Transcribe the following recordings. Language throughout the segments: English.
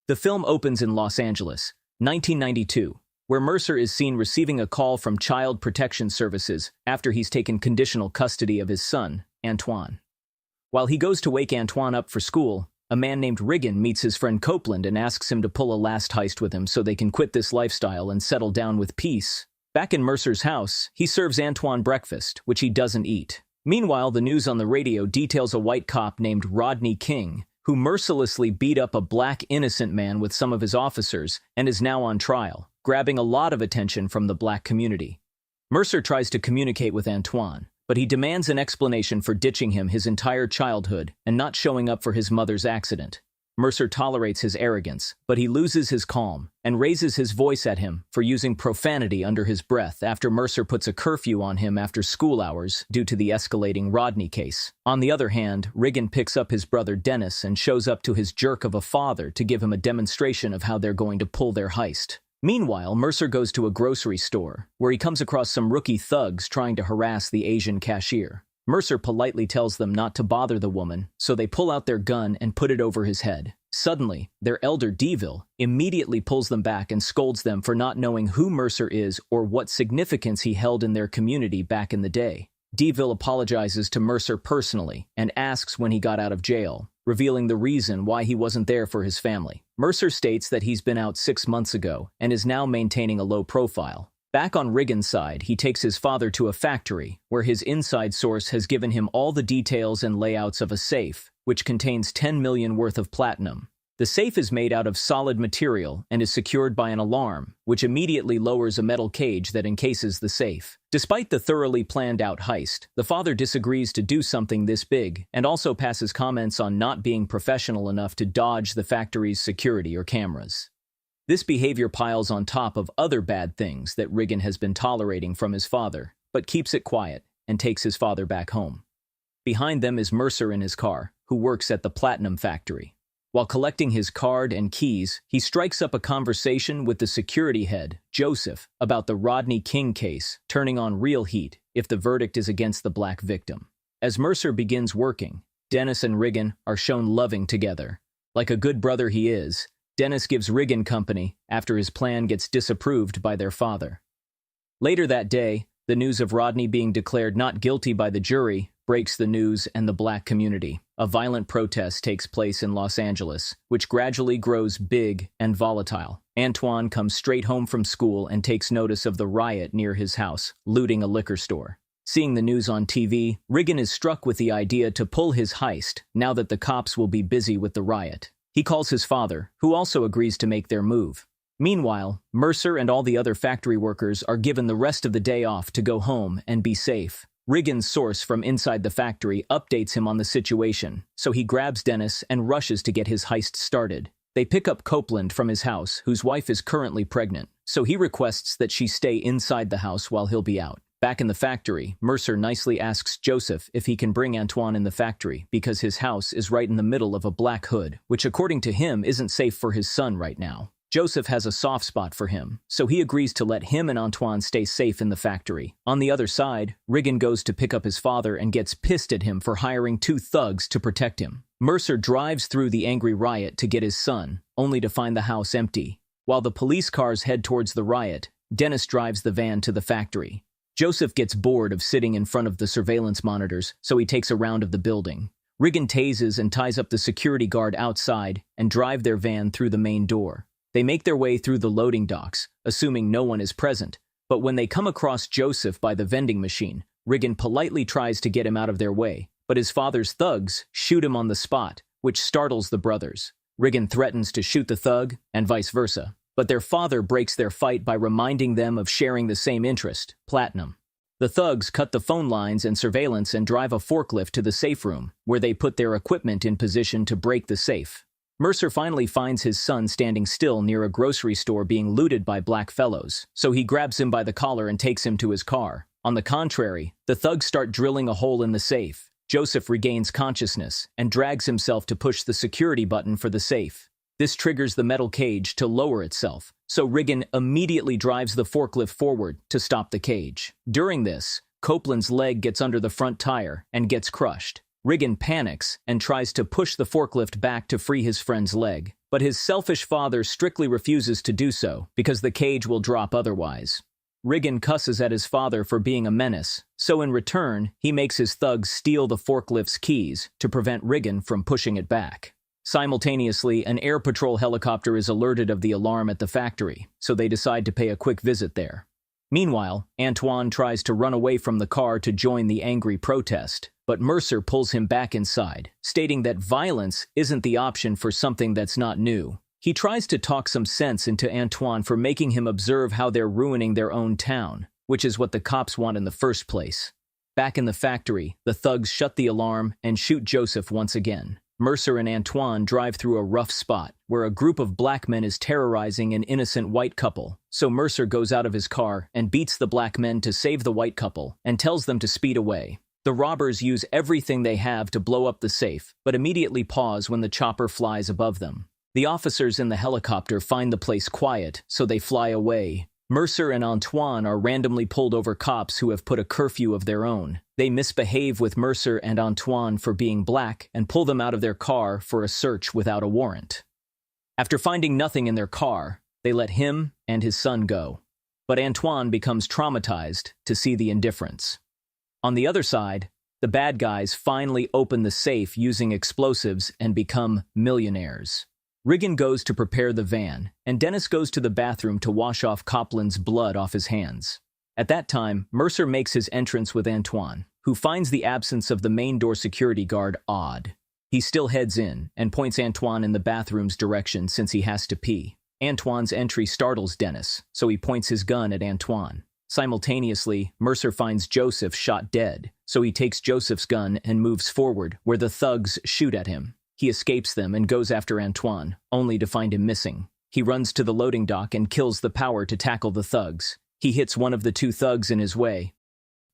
The film opens in Los Angeles, 1992, where Mercer is seen receiving a call from Child Protection Services after he's taken conditional custody of his son, Antoine. While he goes to wake Antoine up for school, a man named Riggin meets his friend Copeland and asks him to pull a last heist with him so they can quit this lifestyle and settle down with peace. Back in Mercer's house, he serves Antoine breakfast, which he doesn't eat. Meanwhile, the news on the radio details a white cop named Rodney King, who mercilessly beat up a black innocent man with some of his officers and is now on trial, grabbing a lot of attention from the black community. Mercer tries to communicate with Antoine, but he demands an explanation for ditching him his entire childhood and not showing up for his mother's accident. Mercer tolerates his arrogance, but he loses his calm and raises his voice at him for using profanity under his breath after Mercer puts a curfew on him after school hours due to the escalating Rodney case. On the other hand, Riggin picks up his brother Dennis and shows up to his jerk of a father to give him a demonstration of how they're going to pull their heist. Meanwhile, Mercer goes to a grocery store, where he comes across some rookie thugs trying to harass the Asian cashier. Mercer politely tells them not to bother the woman, so they pull out their gun and put it over his head. Suddenly, their elder Deville immediately pulls them back and scolds them for not knowing who Mercer is or what significance he held in their community back in the day. Deville apologizes to Mercer personally and asks when he got out of jail, revealing the reason why he wasn't there for his family. Mercer states that he's been out 6 months ago and is now maintaining a low profile. Back on Riggin's side, he takes his father to a factory, where his inside source has given him all the details and layouts of a safe, which contains $10 million worth of platinum. The safe is made out of solid material and is secured by an alarm, which immediately lowers a metal cage that encases the safe. Despite the thoroughly planned-out heist, the father disagrees to do something this big and also passes comments on not being professional enough to dodge the factory's security or cameras. This behavior piles on top of other bad things that Riggin has been tolerating from his father, but keeps it quiet and takes his father back home. Behind them is Mercer in his car, who works at the platinum factory. While collecting his card and keys, he strikes up a conversation with the security head, Joseph, about the Rodney King case, turning on real heat if the verdict is against the black victim. As Mercer begins working, Dennis and Riggin are shown loving together. Like a good brother he is, Dennis gives Riggin company after his plan gets disapproved by their father. Later that day, the news of Rodney being declared not guilty by the jury breaks the news and the black community. A violent protest takes place in Los Angeles, which gradually grows big and volatile. Antoine comes straight home from school and takes notice of the riot near his house, looting a liquor store. Seeing the news on TV, Riggin is struck with the idea to pull his heist now that the cops will be busy with the riot. He calls his father, who also agrees to make their move. Meanwhile, Mercer and all the other factory workers are given the rest of the day off to go home and be safe. Riggin's source from inside the factory updates him on the situation, so he grabs Dennis and rushes to get his heist started. They pick up Copeland from his house, whose wife is currently pregnant, so he requests that she stay inside the house while he'll be out. Back in the factory, Mercer nicely asks Joseph if he can bring Antoine in the factory because his house is right in the middle of a black hood, which according to him isn't safe for his son right now. Joseph has a soft spot for him, so he agrees to let him and Antoine stay safe in the factory. On the other side, Riggin goes to pick up his father and gets pissed at him for hiring 2 thugs to protect him. Mercer drives through the angry riot to get his son, only to find the house empty. While the police cars head towards the riot, Dennis drives the van to the factory. Joseph gets bored of sitting in front of the surveillance monitors, so he takes a round of the building. Riggin tases and ties up the security guard outside and drive their van through the main door. They make their way through the loading docks, assuming no one is present, but when they come across Joseph by the vending machine, Riggin politely tries to get him out of their way, but his father's thugs shoot him on the spot, which startles the brothers. Riggin threatens to shoot the thug, and vice versa. But their father breaks their fight by reminding them of sharing the same interest, platinum. The thugs cut the phone lines and surveillance and drive a forklift to the safe room, where they put their equipment in position to break the safe. Mercer finally finds his son standing still near a grocery store being looted by black fellows, so he grabs him by the collar and takes him to his car. On the contrary, the thugs start drilling a hole in the safe. Joseph regains consciousness and drags himself to push the security button for the safe. This triggers the metal cage to lower itself, so Riggin immediately drives the forklift forward to stop the cage. During this, Copeland's leg gets under the front tire and gets crushed. Riggin panics and tries to push the forklift back to free his friend's leg, but his selfish father strictly refuses to do so because the cage will drop otherwise. Riggin cusses at his father for being a menace, so in return, he makes his thugs steal the forklift's keys to prevent Riggin from pushing it back. Simultaneously, an air patrol helicopter is alerted of the alarm at the factory, so they decide to pay a quick visit there. Meanwhile, Antoine tries to run away from the car to join the angry protest, but Mercer pulls him back inside, stating that violence isn't the option for something that's not new. He tries to talk some sense into Antoine for making him observe how they're ruining their own town, which is what the cops want in the first place. Back in the factory, the thugs shut the alarm and shoot Joseph once again. Mercer and Antoine drive through a rough spot where a group of black men is terrorizing an innocent white couple, so Mercer goes out of his car and beats the black men to save the white couple and tells them to speed away. The robbers use everything they have to blow up the safe, but immediately pause when the chopper flies above them. The officers in the helicopter find the place quiet, so they fly away. Mercer and Antoine are randomly pulled over cops who have put a curfew of their own. They misbehave with Mercer and Antoine for being black and pull them out of their car for a search without a warrant. After finding nothing in their car, they let him and his son go. But Antoine becomes traumatized to see the indifference. On the other side, the bad guys finally open the safe using explosives and become millionaires. Riggin goes to prepare the van, and Dennis goes to the bathroom to wash off Copland's blood off his hands. At that time, Mercer makes his entrance with Antoine, who finds the absence of the main door security guard odd. He still heads in and points Antoine in the bathroom's direction since he has to pee. Antoine's entry startles Dennis, so he points his gun at Antoine. Simultaneously, Mercer finds Joseph shot dead, so he takes Joseph's gun and moves forward, where the thugs shoot at him. He escapes them and goes after Antoine, only to find him missing. He runs to the loading dock and kills the power to tackle the thugs. He hits one of the two thugs in his way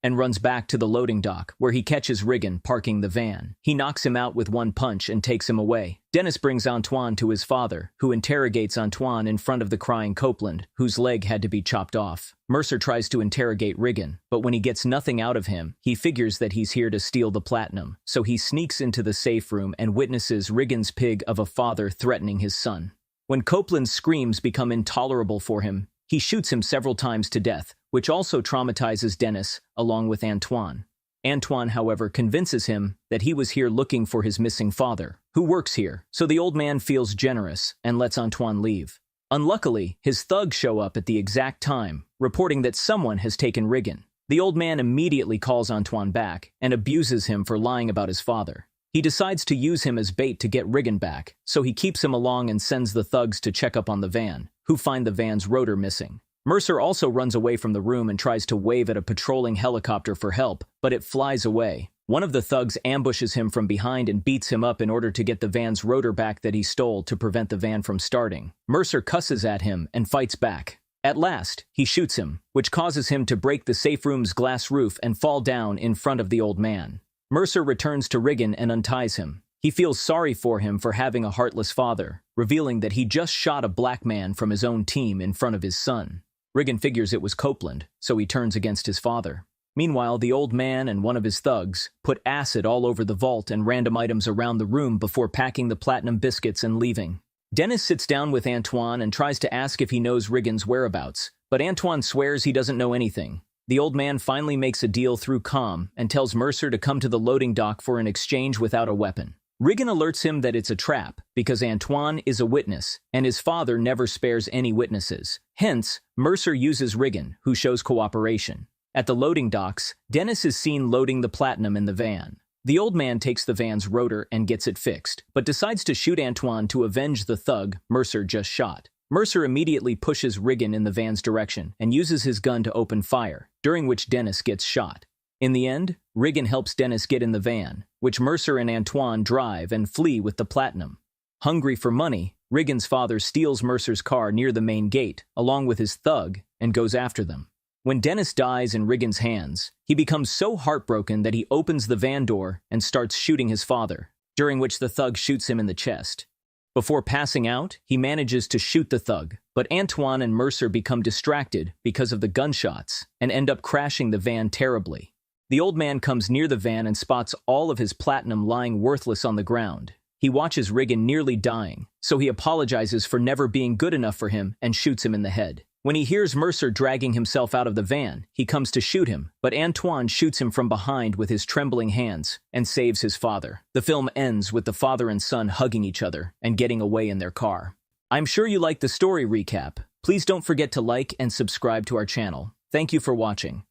and runs back to the loading dock, where he catches Riggin parking the van. He knocks him out with one punch and takes him away. Dennis brings Antoine to his father, who interrogates Antoine in front of the crying Copland, whose leg had to be chopped off. Mercer tries to interrogate Riggin, but when he gets nothing out of him, he figures that he's here to steal the platinum, so he sneaks into the safe room and witnesses Riggin's pig of a father threatening his son. When Copland's screams become intolerable for him, he shoots him several times to death, which also traumatizes Dennis, along with Antoine. Antoine, however, convinces him that he was here looking for his missing father, who works here, so the old man feels generous and lets Antoine leave. Unluckily, his thugs show up at the exact time, reporting that someone has taken Riggin. The old man immediately calls Antoine back and abuses him for lying about his father. He decides to use him as bait to get Riggin back, so he keeps him along and sends the thugs to check up on the van, who find the van's rotor missing. Mercer also runs away from the room and tries to wave at a patrolling helicopter for help, but it flies away. One of the thugs ambushes him from behind and beats him up in order to get the van's rotor back that he stole to prevent the van from starting. Mercer cusses at him and fights back. At last, he shoots him, which causes him to break the safe room's glass roof and fall down in front of the old man. Mercer returns to Riggin and unties him. He feels sorry for him for having a heartless father, revealing that he just shot a black man from his own team in front of his son. Riggin figures it was Copland, so he turns against his father. Meanwhile, the old man and one of his thugs put acid all over the vault and random items around the room before packing the platinum biscuits and leaving. Dennis sits down with Antoine and tries to ask if he knows Riggin's whereabouts, but Antoine swears he doesn't know anything. The old man finally makes a deal through comm and tells Mercer to come to the loading dock for an exchange without a weapon. Riggin alerts him that it's a trap because Antoine is a witness and his father never spares any witnesses. Hence, Mercer uses Riggin, who shows cooperation. At the loading docks, Dennis is seen loading the platinum in the van. The old man takes the van's rotor and gets it fixed, but decides to shoot Antoine to avenge the thug Mercer just shot. Mercer immediately pushes Riggin in the van's direction and uses his gun to open fire, during which Dennis gets shot. In the end, Riggin helps Dennis get in the van, which Mercer and Antoine drive and flee with the platinum. Hungry for money, Riggin's father steals Mercer's car near the main gate, along with his thug, and goes after them. When Dennis dies in Riggin's hands, he becomes so heartbroken that he opens the van door and starts shooting his father, during which the thug shoots him in the chest. Before passing out, he manages to shoot the thug, but Antoine and Mercer become distracted because of the gunshots and end up crashing the van terribly. The old man comes near the van and spots all of his platinum lying worthless on the ground. He watches Riggin nearly dying, so he apologizes for never being good enough for him and shoots him in the head. When he hears Mercer dragging himself out of the van, he comes to shoot him, but Antoine shoots him from behind with his trembling hands and saves his father. The film ends with the father and son hugging each other and getting away in their car. I'm sure you liked the story recap. Please don't forget to like and subscribe to our channel. Thank you for watching.